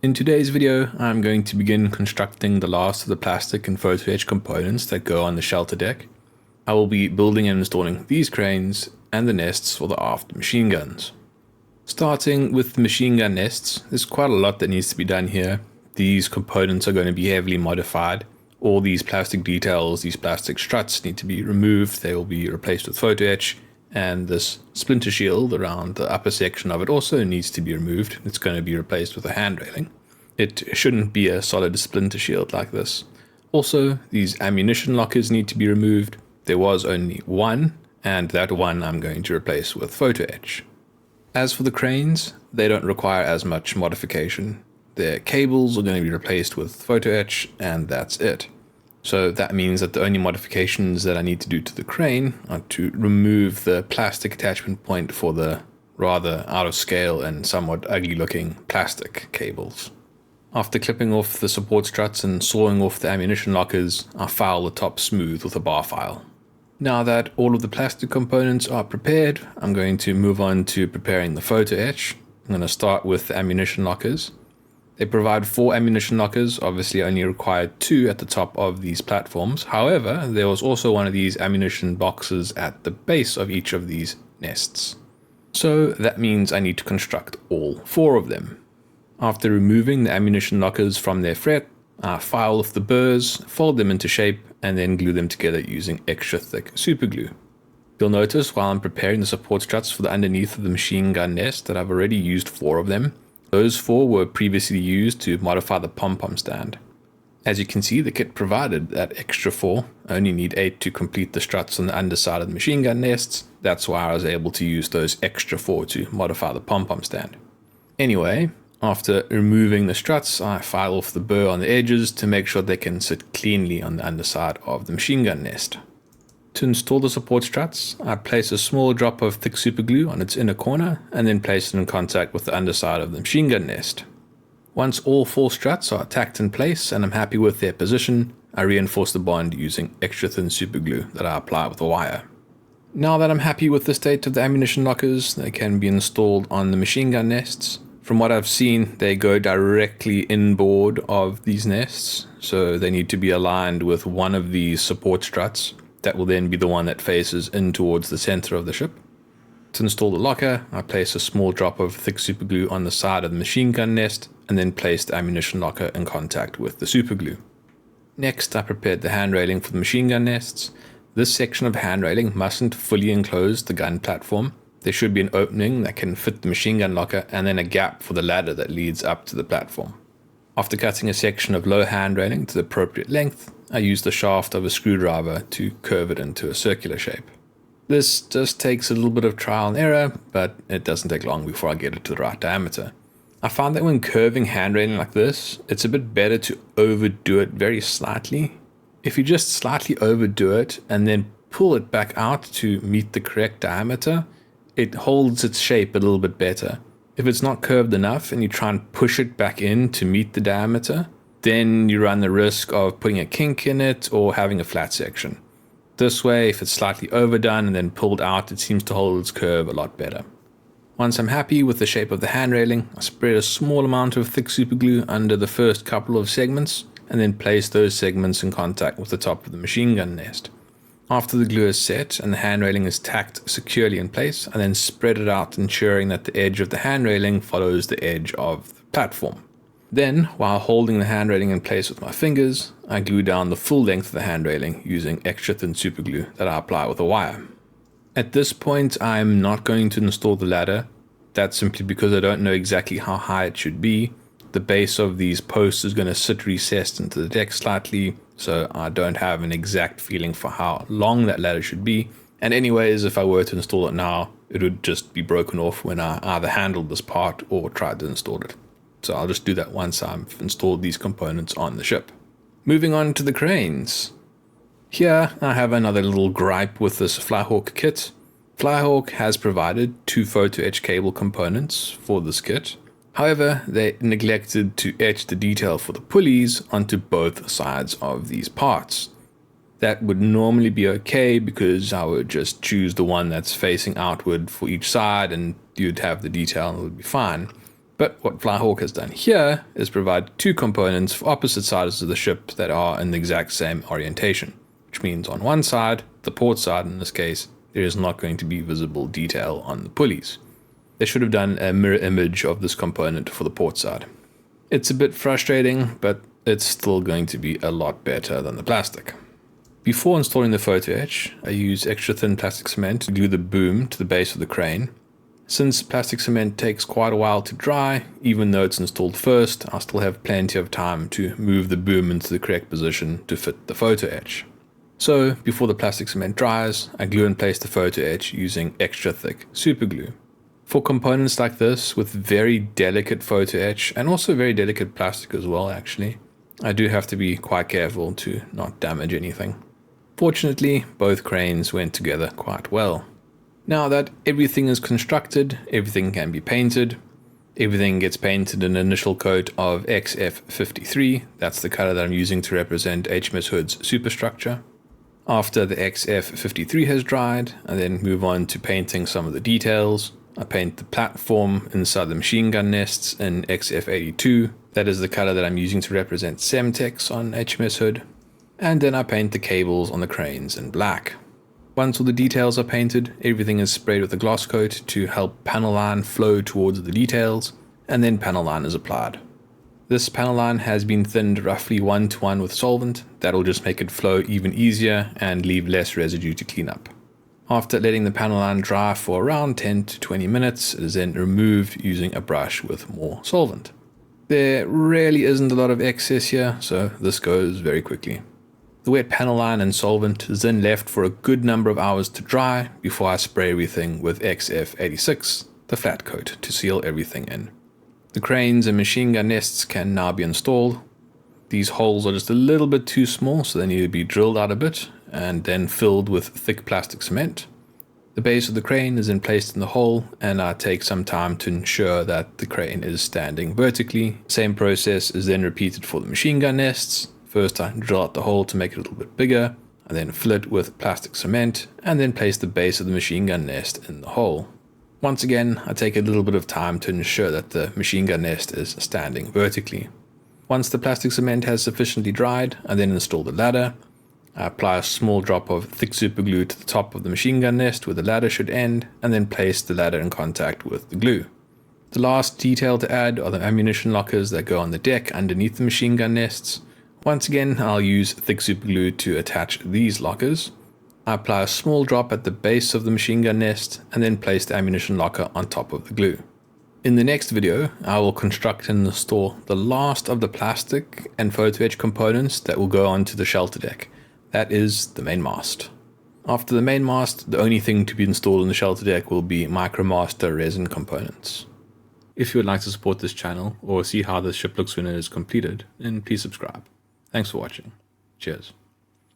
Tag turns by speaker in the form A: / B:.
A: In today's video, I'm going to begin constructing the last of the plastic and photo etch components that go on the shelter deck. I will be building and installing these cranes and the nests for the aft machine guns. Starting with the machine gun nests, there's quite a lot that needs to be done here. These components are going to be heavily modified. All these plastic details, these plastic struts need to be removed. They will be replaced with photo etch. And this splinter shield around the upper section of it also needs to be removed. It's going to be replaced with a hand railing. It shouldn't be a solid splinter shield like this. Also, these ammunition lockers need to be removed. There was only one, and that one I'm going to replace with photo etch. As for the cranes, they don't require as much modification. Their cables are going to be replaced with photo etch, and that's it. So that means that the only modifications that I need to do to the crane are to remove the plastic attachment point for the rather out of scale and somewhat ugly looking plastic cables. After clipping off the support struts and sawing off the ammunition lockers, I file the top smooth with a bar file. Now that all of the plastic components are prepared, I'm going to move on to preparing the photo etch. I'm going to start with the ammunition lockers. They provide 4 ammunition lockers, obviously only required 2 at the top of these platforms. However, there was also one of these ammunition boxes at the base of each of these nests. So that means I need to construct all 4 of them. After removing the ammunition lockers from their fret, I file off the burrs, fold them into shape, and then glue them together using extra thick super glue. You'll notice while I'm preparing the support struts for the underneath of the machine gun nest that I've already used 4 of them. Those 4 were previously used to modify the pom-pom stand. As you can see, the kit provided that extra 4, only need 8 to complete the struts on the underside of the machine gun nests. That's why I was able to use those extra 4 to modify the pom-pom stand. Anyway, after removing the struts, I file off the burr on the edges to make sure they can sit cleanly on the underside of the machine gun nest. To install the support struts, I place a small drop of thick super glue on its inner corner and then place it in contact with the underside of the machine gun nest. Once all 4 struts are tacked in place and I'm happy with their position, I reinforce the bond using extra thin super glue that I apply with a wire. Now that I'm happy with the state of the ammunition lockers, they can be installed on the machine gun nests. From what I've seen, they go directly inboard of these nests, so they need to be aligned with one of these support struts. That will then be the one that faces in towards the center of the ship. To install the locker, I place a small drop of thick super glue on the side of the machine gun nest and then place the ammunition locker in contact with the super glue. Next, I prepared the hand railing for the machine gun nests. This section of hand railing mustn't fully enclose the gun platform. There should be an opening that can fit the machine gun locker and then a gap for the ladder that leads up to the platform. After cutting a section of low hand railing to the appropriate length, I use the shaft of a screwdriver to curve it into a circular shape. This just takes a little bit of trial and error, but it doesn't take long before I get it to the right diameter. I found that when curving hand railing like this, it's a bit better to overdo it very slightly. If you just slightly overdo it and then pull it back out to meet the correct diameter, it holds its shape a little bit better. If it's not curved enough and you try and push it back in to meet the diameter, then you run the risk of putting a kink in it or having a flat section. This way, if it's slightly overdone and then pulled out, it seems to hold its curve a lot better. Once I'm happy with the shape of the hand railing, I spread a small amount of thick super glue under the first couple of segments and then place those segments in contact with the top of the machine gun nest. After the glue is set and the hand railing is tacked securely in place, I then spread it out, ensuring that the edge of the hand railing follows the edge of the platform. Then, while holding the hand railing in place with my fingers, I glue down the full length of the hand railing using extra thin super glue that I apply with a wire. At this point, I'm not going to install the ladder. That's simply because I don't know exactly how high it should be. The base of these posts is going to sit recessed into the deck slightly, so I don't have an exact feeling for how long that ladder should be. And anyways, if I were to install it now, it would just be broken off when I either handled this part or tried to install it. So I'll just do that once I've installed these components on the ship. Moving on to the cranes. Here I have another little gripe with this FlyHawk kit. FlyHawk has provided 2 photo etch cable components for this kit. However, they neglected to etch the detail for the pulleys onto both sides of these parts. That would normally be okay because I would just choose the one that's facing outward for each side and you'd have the detail and it would be fine. But what FlyHawk has done here is provide two components for opposite sides of the ship that are in the exact same orientation, which means on one side, the port side in this case, there is not going to be visible detail on the pulleys. They should have done a mirror image of this component for the port side. It's a bit frustrating, but it's still going to be a lot better than the plastic. Before installing the photo etch, I use extra thin plastic cement to glue the boom to the base of the crane. Since plastic cement takes quite a while to dry, even though it's installed first, I still have plenty of time to move the boom into the correct position to fit the photo etch. So, before the plastic cement dries, I glue and place the photo etch using extra thick super glue. For components like this, with very delicate photo etch, and also very delicate plastic as well actually, I do have to be quite careful to not damage anything. Fortunately, both cranes went together quite well. Now that everything is constructed, everything can be painted. Everything gets painted an initial coat of XF53, that's the color that I'm using to represent HMS Hood's superstructure. After the XF53 has dried, I then move on to painting some of the details. I paint the platform inside the machine gun nests in XF82, that is the color that I'm using to represent Semtex on HMS Hood. And then I paint the cables on the cranes in black. Once all the details are painted, everything is sprayed with a gloss coat to help panel line flow towards the details, and then panel line is applied. This panel line has been thinned roughly 1-to-1 with solvent. That'll just make it flow even easier and leave less residue to clean up. After letting the panel line dry for around 10 to 20 minutes, it is then removed using a brush with more solvent. There really isn't a lot of excess here, so this goes very quickly. The wet panel line and solvent is then left for a good number of hours to dry before I spray everything with XF86, the flat coat, to seal everything in. The cranes and machine gun nests can now be installed. These holes are just a little bit too small, so they need to be drilled out a bit and then filled with thick plastic cement. The base of the crane is then placed in the hole, and I take some time to ensure that the crane is standing vertically. Same process is then repeated for the machine gun nests. First I drill out the hole to make it a little bit bigger, I then fill it with plastic cement, and then place the base of the machine gun nest in the hole. Once again, I take a little bit of time to ensure that the machine gun nest is standing vertically. Once the plastic cement has sufficiently dried, I then install the ladder. I apply a small drop of thick super glue to the top of the machine gun nest where the ladder should end, and then place the ladder in contact with the glue. The last detail to add are the ammunition lockers that go on the deck underneath the machine gun nests. Once again, I'll use thick super glue to attach these lockers. I apply a small drop at the base of the machine gun nest and then place the ammunition locker on top of the glue. In the next video, I will construct and install the last of the plastic and photo etch components that will go onto the shelter deck. That is the main mast. After the main mast, the only thing to be installed in the shelter deck will be MicroMaster resin components. If you would like to support this channel or see how the ship looks when it is completed, then please subscribe. Thanks for watching. Cheers.